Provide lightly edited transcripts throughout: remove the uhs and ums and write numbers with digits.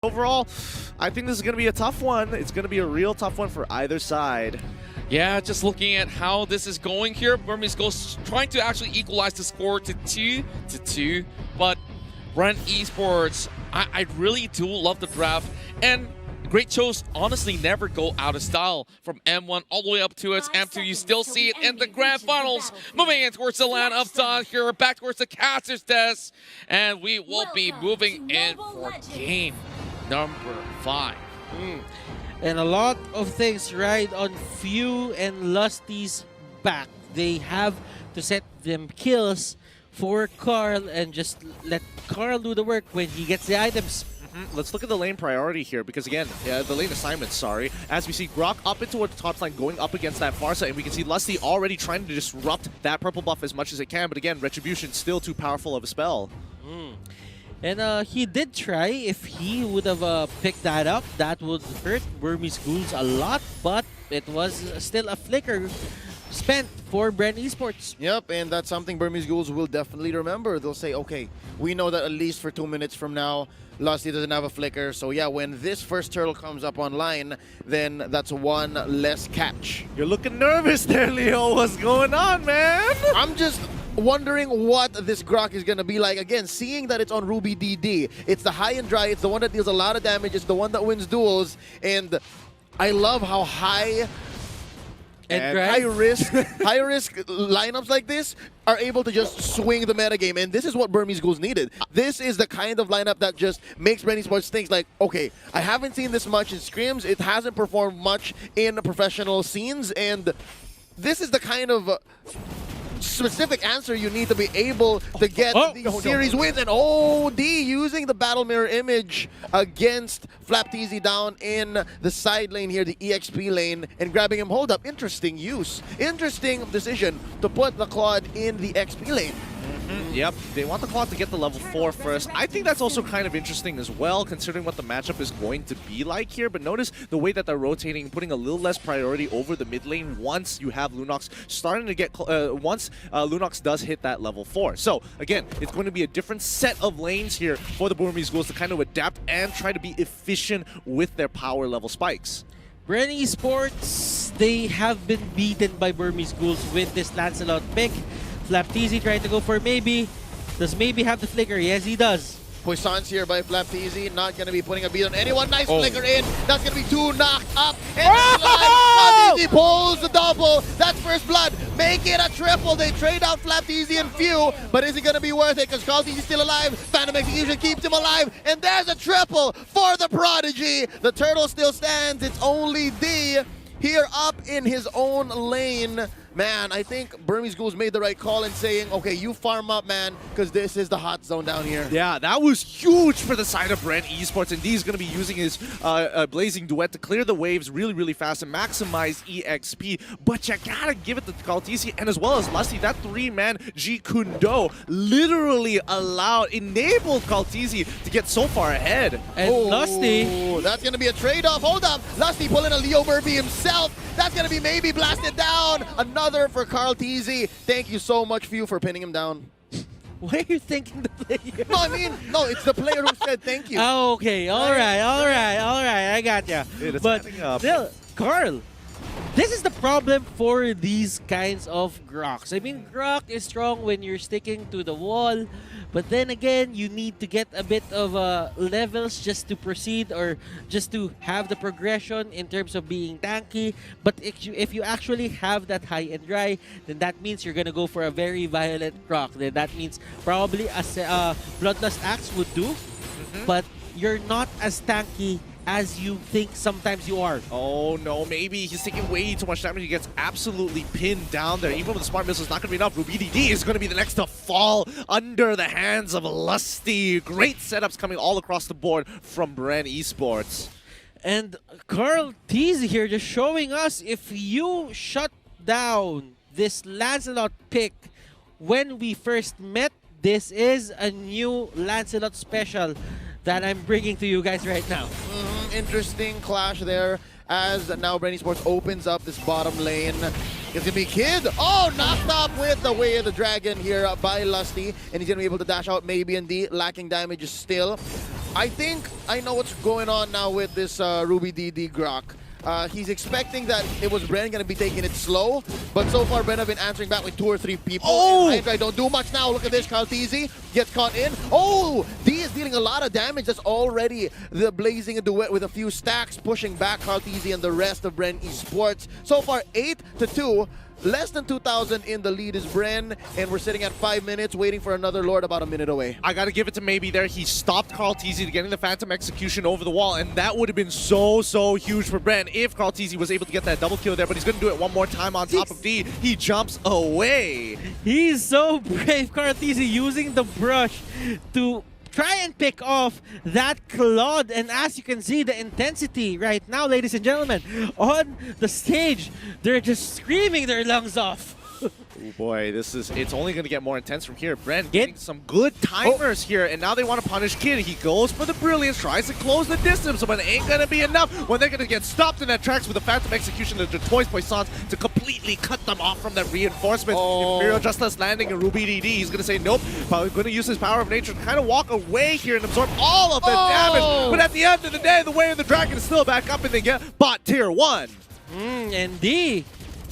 Overall, I think this is going to be a tough one. It's going to be a real tough one for either side. Yeah, just looking at how this is going here, BURMESE GHULS trying to actually equalize the score to 2-2. But BREN ESPORTS, I really do love the draft. And great shows honestly never go out of style. From M1 all the way up to its M2, you still see it in the grand finals. Moving in towards the land of Dawn here, back towards the caster's desk. And we will be moving in for game number 5. And a lot of things ride on Few and Lusty's back. They have to set them kills for Carl and just let Carl do the work when he gets the items. Let's look at the lane priority here because, again, the lane assignment, sorry. As we see Grok up into the top line going up against that Farsa, and we can see Lusty already trying to disrupt that purple buff as much as it can. But again, Retribution still too powerful of a spell. And he did try. If he would have picked that up, that would hurt BURMESE GHULS a lot, but it was still a flicker spent for BREN ESPORTS. Yep, and that's something BURMESE GHULS will definitely remember. They'll say, okay, we know that at least for 2 minutes from now, Lusty doesn't have a flicker. So yeah, when this first turtle comes up online, then that's one less catch. You're looking nervous there, Leo. What's going on, man? I'm just wondering what this Grok is going to be like. Again, seeing that it's on Ruby DD. It's the high and dry. It's the one that deals a lot of damage. It's the one that wins duels. And I love how high risk lineups like this are able to just swing the metagame, and this is what BURMESE GHULS needed. This is the kind of lineup that just makes BREN ESPORTS think like, okay, I haven't seen this much in scrims, it hasn't performed much in professional scenes, and this is the kind of specific answer you need to be able to get these series wins. And OD using the battle mirror image against Flapteasy down in the side lane here, the EXP lane, and grabbing him. Hold up, interesting use. Interesting decision to put the Claude in the XP lane. Yep, they want the Claude to get the level 4 first. I think that's also kind of interesting as well, considering what the matchup is going to be like here. But notice the way that they're rotating, putting a little less priority over the mid lane once you have Lunox starting to get, once Lunox does hit that level 4. So, again, it's going to be a different set of lanes here for the BURMESE GHULS to kind of adapt and try to be efficient with their power level spikes. BREN ESPORTS, they have been beaten by BURMESE GHULS with this Lancelot pick. Flapteasy trying to go for maybe. Does maybe have the flicker? Yes, he does. Puissance here by Flapteasy, not going to be putting a beat on anyone. Nice flicker in. That's going to be 2 knocked up. And Flapteasy pulls the double. That's first blood. Make it a triple. They trade out Flapteasy and Few, but is it going to be worth it? Because Flapteasy's still alive. Phantom Execution keeps him alive. And there's a triple for the Prodigy. The turtle still stands. It's only D here up in his own lane. Man, I think BURMESE GHULS made the right call in saying, okay, you farm up, man, because this is the hot zone down here. Yeah, that was huge for the side of BREN ESPORTS, and D's going to be using his Blazing Duet to clear the waves really, really fast and maximize EXP. But you gotta give it to Kaltisi and as well as Lusty. That 3-man G Kundo literally enabled Kaltisi to get so far ahead. And Lusty, that's going to be a trade-off. Hold up. Lusty pulling a Leo Burby himself. That's going to be maybe blasted down. Another for Kaltisi. Thank you so much, Few, for pinning him down. why are you thinking the player? No, I mean, no, it's the player who said thank you. Oh, okay. All right. I got ya. Dude, but still, Carl, this is the problem for these kinds of Groks. I mean, Grok is strong when you're sticking to the wall, but then again, you need to get a bit of levels just to proceed or just to have the progression in terms of being tanky. But if you actually have that high and dry, then that means you're gonna go for a very violent Grok. Then that means probably a Bloodlust Axe would do, but you're not as tanky as you think sometimes you are. Oh no, maybe he's taking way too much damage. He gets absolutely pinned down there. Even with the Smart Missile, it's not going to be enough. Ruby DD is going to be the next to fall under the hands of Lusty. Great setups coming all across the board from BREN ESPORTS. And Carl Teasy here just showing us, if you shut down this Lancelot pick when we first met, this is a new Lancelot special that I'm bringing to you guys right now. Interesting clash there as now BREN ESPORTS opens up this bottom lane. It's going to be Kid. Oh, knocked up with the Way of the Dragon here by Lusty. And he's going to be able to dash out maybe and D, lacking damage still. I think I know what's going on now with this Ruby DD Grok. He's expecting that it was BREN going to be taking it slow, but so far BREN have been answering back with 2 or 3 people. Oh! I don't do much now. Look at this. Karl'Teze gets caught in. Oh! D is dealing a lot of damage. That's already the blazing a duet with a few stacks, pushing back Karl'Teze and the rest of BREN Esports. So far, 8-2. Less than 2,000 in the lead is BREN, and we're sitting at 5 minutes, waiting for another Lord about a minute away. I gotta give it to Maybe there. He stopped Karl'Teze to getting the Phantom Execution over the wall, and that would have been so huge for BREN if Karl'Teze was able to get that double kill there, but he's gonna do it one more time on top of D. He jumps away. He's so brave, Karl'Teze, using the brush to try and pick off that Claude. And as you can see, the intensity right now, ladies and gentlemen, on the stage, they're just screaming their lungs off. Oh boy, it's only going to get more intense from here. BREN getting some good timers here, and now they want to punish Kid. He goes for the brilliance, tries to close the distance, but it ain't going to be enough when they're going to get stopped in their tracks with the Phantom Execution of the Toys Poissons to completely cut them off from that reinforcement. Imperial Justice landing and Ruby DD. He's going to say nope, but going to use his power of nature to kind of walk away here and absorb all of the damage. But at the end of the day, the way of the dragon is still back up and they get bot tier 1. And D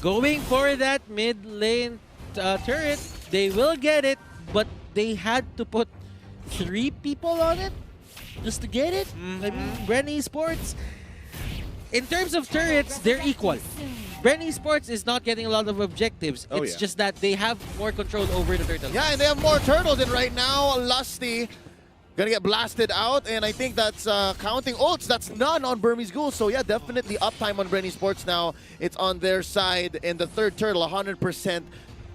going for that mid lane turret. They will get it, but they had to put 3 people on it just to get it. I mean, BREN Esports, in terms of turrets, they're equal. BREN Esports is not getting a lot of objectives. It's just that they have more control over the turtle. Yeah, and they have more turtles, and right now, Lusty gonna get blasted out, and I think that's counting ults. That's none on BURMESE GHULS. So yeah, definitely uptime on BREN Esports now. It's on their side, and the third turtle, 100%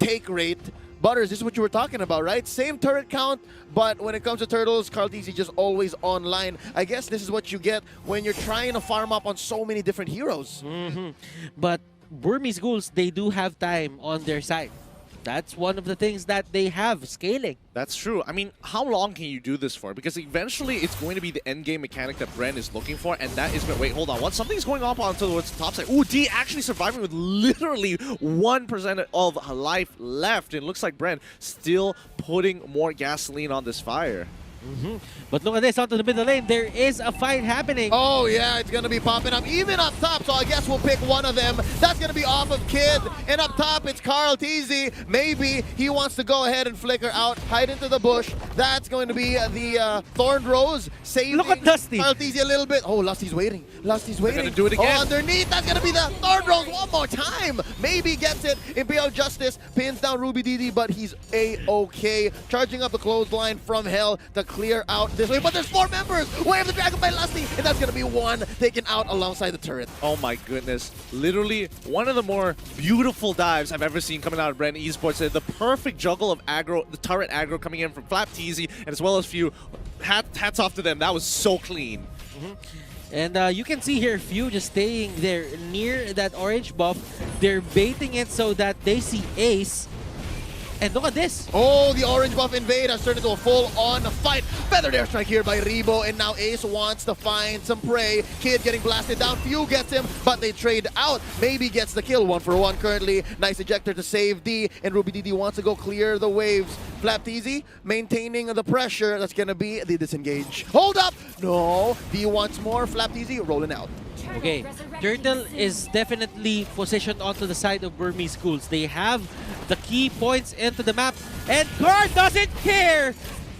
take rate. Butters, this is what you were talking about, right? Same turret count, but when it comes to turtles, Karl'Teze just always online. I guess this is what you get when you're trying to farm up on so many different heroes. But BURMESE GHULS, they do have time on their side. That's one of the things that they have, scaling. That's true. I mean, how long can you do this for? Because eventually it's going to be the end game mechanic that BREN is looking for, and that is... Wait, hold on. What? Something's going on towards the top side. Ooh, D actually surviving with literally 1% of life left. It looks like BREN still putting more gasoline on this fire. But look at this, onto the middle lane. There is a fight happening. Oh yeah, it's gonna be popping up even up top, so I guess we'll pick one of them. That's gonna be off of Kid, and up top it's Karl'Teze. Maybe he wants to go ahead and flicker out, hide into the bush. That's going to be the Thorned Rose saving Look at Lusty. Karl'Teze a little bit. Oh, Lusty's waiting. Lusty's waiting. They're gonna do it again. Oh, underneath, that's gonna be the Thorned Rose one more time. Maybe gets it. Imperial Justice pins down Ruby DD, but he's A-okay. Charging up the clothesline from hell to clear out this way, but there's 4 members. Way of the Dragon by Lusty, and that's gonna be 1 taken out alongside the turret. Oh my goodness. Literally one of the more beautiful dives I've ever seen coming out of BREN Esports. The perfect juggle of aggro, the turret aggro coming in from FlapTeasy, and as well as few. Hats off to them. That was so clean. And you can see here Few just staying there near that orange buff. They're baiting it so that they see Ace. And look at this. Oh, the orange buff invade has turned into a full-on fight. Feathered airstrike here by Rebo, and now Ace wants to find some prey. Kid getting blasted down. Few gets him, but they trade out. Maybe gets the kill, 1-for-1 currently. Nice ejector to save D, and Ruby DD wants to go clear the waves. FlapTeasy maintaining the pressure. That's gonna be the disengage. Hold up! No, D wants more. FlapTeasy rolling out. Okay, Turtle is definitely positioned onto the side of BURMESE GHULS. They have the key points into the map, and Guard doesn't care!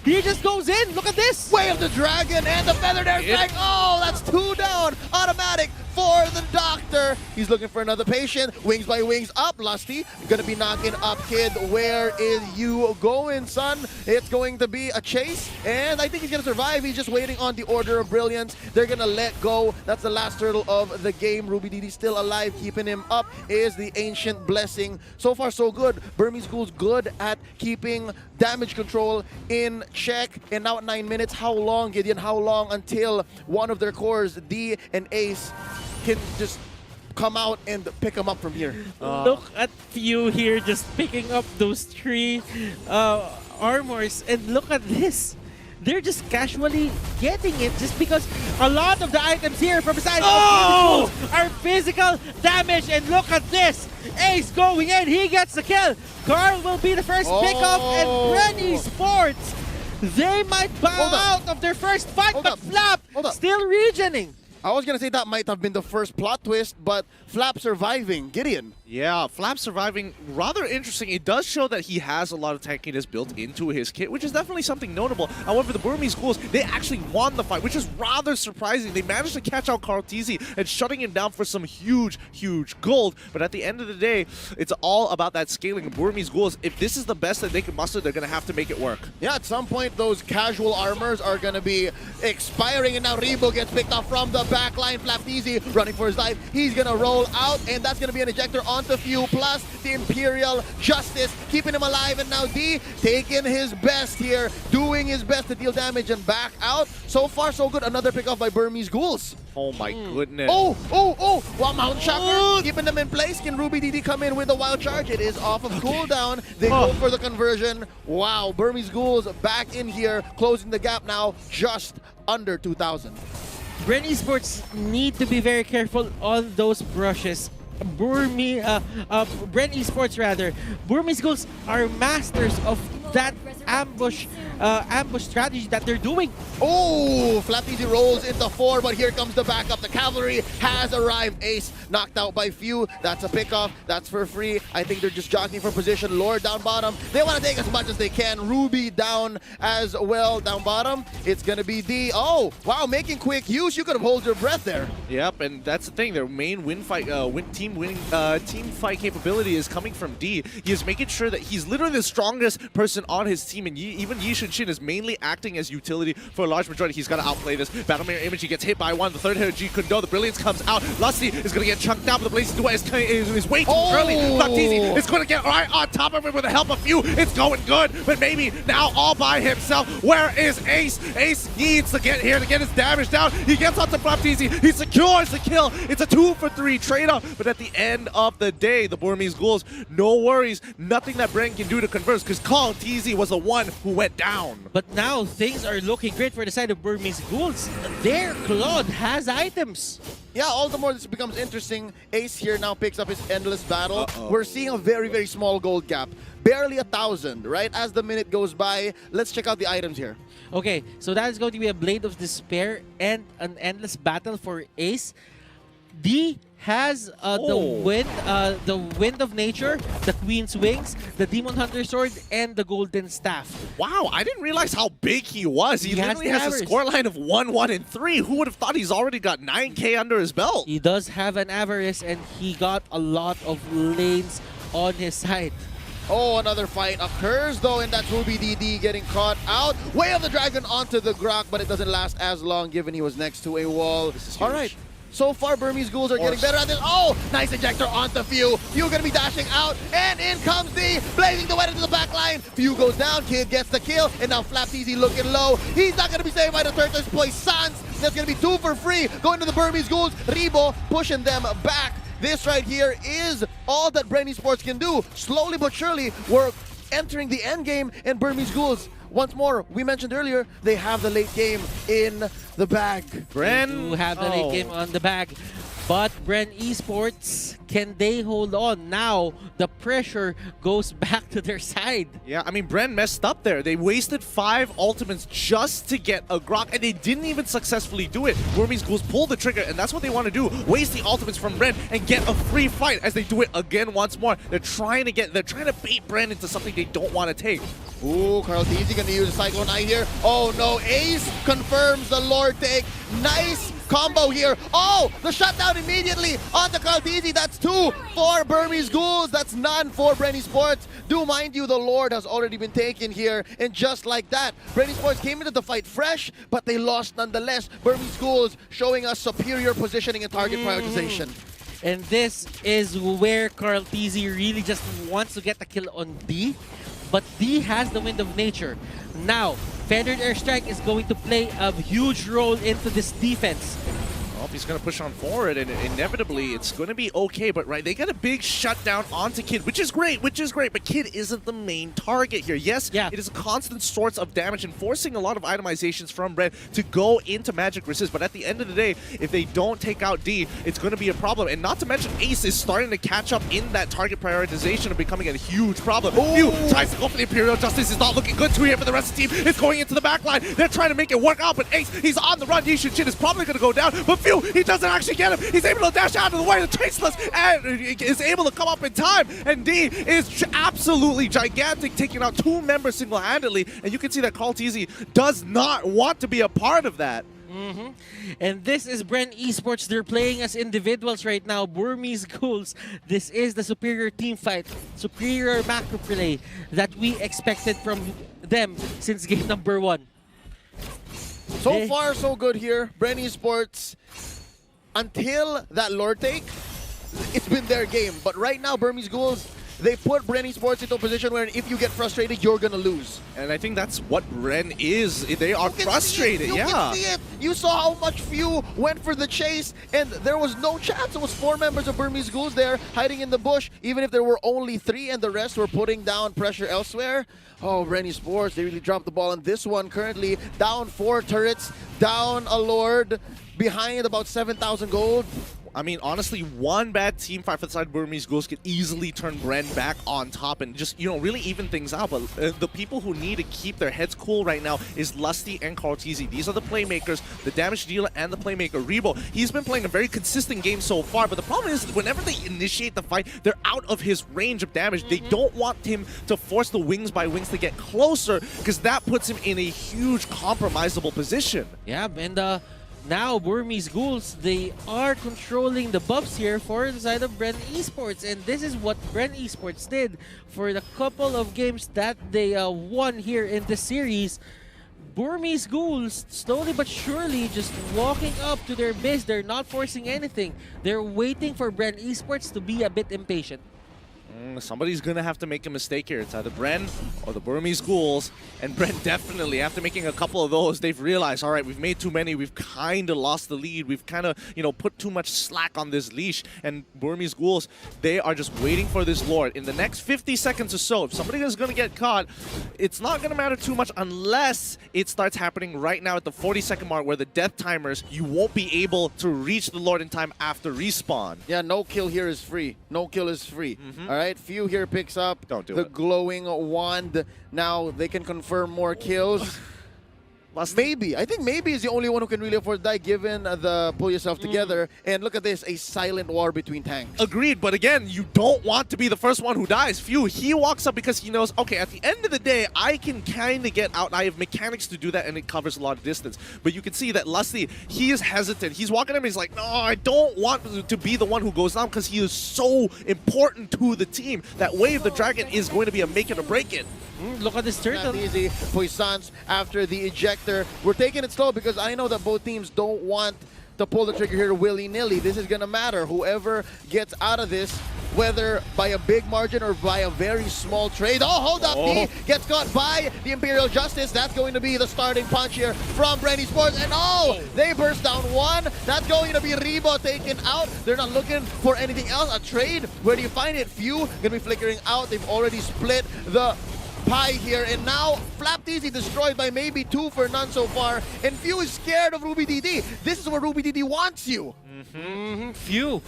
He just goes in, look at this! Way of the Dragon and the Feathered Airstrike! Oh, that's 2 down! Automatic for the Doctor! He's looking for another patient. Wings by wings up, Lusty. Gonna be knocking up Kid. Where is you going, son? It's going to be a chase, and I think he's gonna survive. He's just waiting on the Order of Brilliance. They're gonna let go. That's the last turtle of the game. Ruby DD still alive. Keeping him up is the Ancient Blessing. So far, so good. BURMESE GHULS good at keeping damage control in check. And now at 9 minutes, how long, Gideon? How long until one of their cores, D and Ace, can just come out and pick them up from here? Look at Few here just picking up those 3 armors, and look at this. They're just casually getting it just because a lot of the items here from the side of BURMESE GHULS are physical damage, and look at this. Ace going in, he gets the kill. Carl will be the first pickup, and BREN Esports They might bow Hold up. out of their first fight, Hold but up. Flap Hold up. still regioning. I was gonna say that might have been the first plot twist, but Flap surviving. Gideon. Yeah, Flap surviving, rather interesting. It does show that he has a lot of tankiness built into his kit, which is definitely something notable. However, the Burmese Ghouls, they actually won the fight, which is rather surprising. They managed to catch out Carl Tizzy and shutting him down for some huge, huge gold. But at the end of the day, it's all about that scaling. Burmese Ghouls, if this is the best that they can muster, they're going to have to make it work. Yeah, at some point, those casual armors are gonna be expiring, and now Rebo gets picked off from the back line. Flap Tizzy running for his life. He's gonna roll out, and that's gonna be an ejector onto Few, plus the Imperial Justice keeping him alive, and now D taking his best here, doing his best to deal damage and back out. So far, so good. Another pick off by Burmese Ghouls. Oh my goodness. Oh! Wow, Mount Shocker keeping them in place. Can Ruby DD come in with a wild charge? It is off of cooldown. They go for the conversion. Wow, Burmese Ghouls back in here, closing the gap now just under 2,000. BREN Esports need to be very careful on those brushes. BREN Esports rather. Burmese Ghouls are masters of that ambush strategy that they're doing. Oh, Flap Tizzy rolls into 4, but here comes the backup. The cavalry has arrived. Ace knocked out by Few. That's a pickoff. That's for free. I think they're just jockeying for position. Lord down bottom. They want to take as much as they can. Ruby down as well down bottom. It's going to be D. Oh, wow, making quick use. You could have held your breath there. Yep, and that's the thing. Their main team fight capability is coming from D. He is making sure that he's literally the strongest person on his team, and even Yi Shin is mainly acting as utility for a large majority. He's got to outplay this. Battle Mirror Image, he gets hit by one. The third hit, G couldn't go. The Brilliance comes out. Lusty is going to get chunked out, but the Blazing Duet is way too early. Flaptizi is going to get right on top of it with the help of Few. It's going good, but maybe now all by himself. Where is Ace? Ace needs to get here to get his damage down. He gets onto Flaptizi. He secures the kill. It's a 2-for-3 trade-off, but at the end of the day, the Burmese Ghouls, no worries. Nothing that BREN can do to converse, because Carl Tizzy was the one who went down. But now things are looking great for the side of Burmese Ghouls. Their Claude has items. Yeah, all the more this becomes interesting. Ace here now picks up his endless battle. We're seeing a very, very small gold gap. Barely 1,000, right? As the minute goes by, let's check out the items here. Okay, so that is going to be a Blade of Despair and an endless battle for Ace. D has the Wind of Nature, the Queen's Wings, the Demon Hunter Sword, and the Golden Staff. Wow, I didn't realize how big he was. He literally has a scoreline of 1-1 and 3. Who would have thought he's already got 9K under his belt? He does have an Avarice, and he got a lot of lanes on his side. Oh, another fight occurs, though, and that's Ruby DD getting caught out. Way of the Dragon onto the Grok, but it doesn't last as long given he was next to a wall. All right. So far, Burmese Ghouls are getting better at this. Oh, nice ejector onto Few. Few gonna be dashing out, and in comes D, blazing the way into the back line. Few goes down, Kid gets the kill, and now Flap Tizzy looking low. He's not gonna be saved by the Turtles Poissons. That's gonna be 2 for free. Going to the Burmese Ghouls. Rebo pushing them back. This right here is all that BREN Esports can do. Slowly but surely, we're entering the end game, and Burmese Ghouls, once more, we mentioned earlier, they have the late game in the bag. BREN do have the late game on the bag. But BREN Esports, can they hold on? Now, the pressure goes back to their side. Yeah, I mean, BREN messed up there. They wasted 5 ultimates just to get a Grok, and they didn't even successfully do it. Burmese Ghouls pull the trigger, and that's what they want to do. Waste the ultimates from BREN and get a free fight as they do it again once more. They're trying to bait BREN into something they don't want to take. Ooh, Carl Tizzy gonna use a Cyclone Eye here. Oh no, Ace confirms the Lord take. Nice combo here. Oh, the shutdown immediately onto Carl Tizzy. That's 2 for Burmese Ghouls. That's none for BREN Esports. Do mind you, the Lord has already been taken here. And just like that, BREN Esports came into the fight fresh, but they lost nonetheless. Burmese Ghouls showing us superior positioning and target prioritization. And this is where Carl Tizzy really just wants to get the kill on D. But D has the Wind of Nature. Now, Feathered Airstrike is going to play a huge role into this defense. Well, if he's going to push on forward, and inevitably it's going to be okay, but right, they get a big shutdown onto Kid, which is great, but Kid isn't the main target here. Yes, it is a constant source of damage and forcing a lot of itemizations from BREN to go into magic resist, but at the end of the day, if they don't take out D, it's going to be a problem, and not to mention Ace is starting to catch up in that target prioritization of becoming a huge problem. Few tries to go for the Imperial Justice, is not looking good too here for the rest of the team. It's going into the back line. They're trying to make it work out, but Ace, he's on the run. Yishin Shin is probably going to go down, but Few, he doesn't actually get him. He's able to dash out of the way, the Traceless, and is able to come up in time, and D is absolutely gigantic, taking out 2 members single-handedly, and you can see that Carl Teasy does not want to be a part of that. And this is BREN Esports. They're playing as individuals right now. Burmese Ghouls. This is the superior team fight, superior macro play that we expected from them since game number 1. So far, so good here. BREN Esports, until that lore take, it's been their game. But right now, Burmese Ghouls, they put BREN Esports into a position where if you get frustrated, you're gonna lose. And I think that's what BREN is. They are frustrated, You can see it. You saw how much Few went for the chase, and there was no chance. It was 4 members of Burmese Ghouls there hiding in the bush, even if there were only 3 and the rest were putting down pressure elsewhere. Oh, BREN Esports, they really dropped the ball on this one. Currently down 4 turrets, down a Lord, behind about 7,000 gold. I mean, honestly, one bad team fight for the side of Burmese Ghouls could easily turn BREN back on top and just, you know, really even things out. But the people who need to keep their heads cool right now is Lusty and Carl Teasy. These are the playmakers, the damage dealer and the playmaker. Rebo, he's been playing a very consistent game so far, but the problem is whenever they initiate the fight, they're out of his range of damage. They don't want him to force the wings by wings to get closer, because that puts him in a huge compromisable position. Yeah, and now Burmese Ghouls, they are controlling the buffs here for the side of BREN Esports, and this is what BREN Esports did for the couple of games that they won here in the series. Burmese Ghouls, slowly but surely, just walking up to their base. They're not forcing anything. They're waiting for BREN Esports to be a bit impatient. Somebody's going to have to make a mistake here. It's either BREN or the Burmese Ghouls. And BREN definitely, after making a couple of those, they've realized, all right, we've made too many. We've kind of lost the lead. We've kind of, you know, put too much slack on this leash. And Burmese Ghouls, they are just waiting for this Lord. In the next 50 seconds or so, if somebody is going to get caught, it's not going to matter too much unless it starts happening right now at the 40-second mark where the death timers, you won't be able to reach the Lord in time after respawn. Yeah, no kill here is free. No kill is free. All right, Few here picks up the glowing wand. Now they can confirm more kills. Maybe. I think maybe is the only one who can really afford to die given the pull yourself together. And look at this, a silent war between tanks. Agreed, but again, you don't want to be the first one who dies. Few, he walks up because he knows, okay, at the end of the day, I can kind of get out. I have mechanics to do that, and it covers a lot of distance. But you can see that Lusty, he is hesitant. He's walking up and he's like, no, I don't want to be the one who goes down because he is so important to the team. That Wave the Dragon is going to be a make it or break it. Look at this turtle. Not easy. Puissance after the ejector. We're taking it slow because I know that both teams don't want to pull the trigger here willy-nilly. This is going to matter. Whoever gets out of this, whether by a big margin or by a very small trade. Oh, hold up. He gets caught by the Imperial Justice. That's going to be the starting punch here from BREN Esports. And oh, they burst down 1. That's going to be Rebo taken out. They're not looking for anything else. A trade. Where do you find it? Few going to be flickering out. They've already split the pie here, and now Flap Easy destroyed by maybe 2 for none so far, and Few is scared of Ruby DD. This is where Ruby DD wants you. Few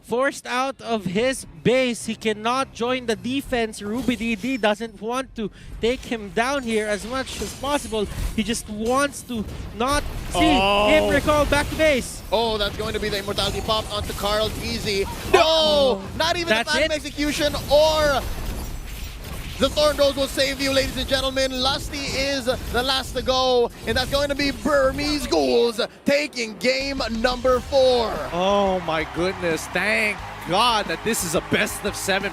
forced out of his base. He cannot join the defense. Ruby DD doesn't want to take him down here as much as possible. He just wants to not see him recall back to base. Oh, that's going to be the immortality pop onto Carl Easy. No! Not even the Phantom Execution or the Thorn Rose will save you, ladies and gentlemen. Lusty is the last to go, and that's going to be Burmese Ghouls taking game number 4. Oh my goodness, thank God that this is a best of 7.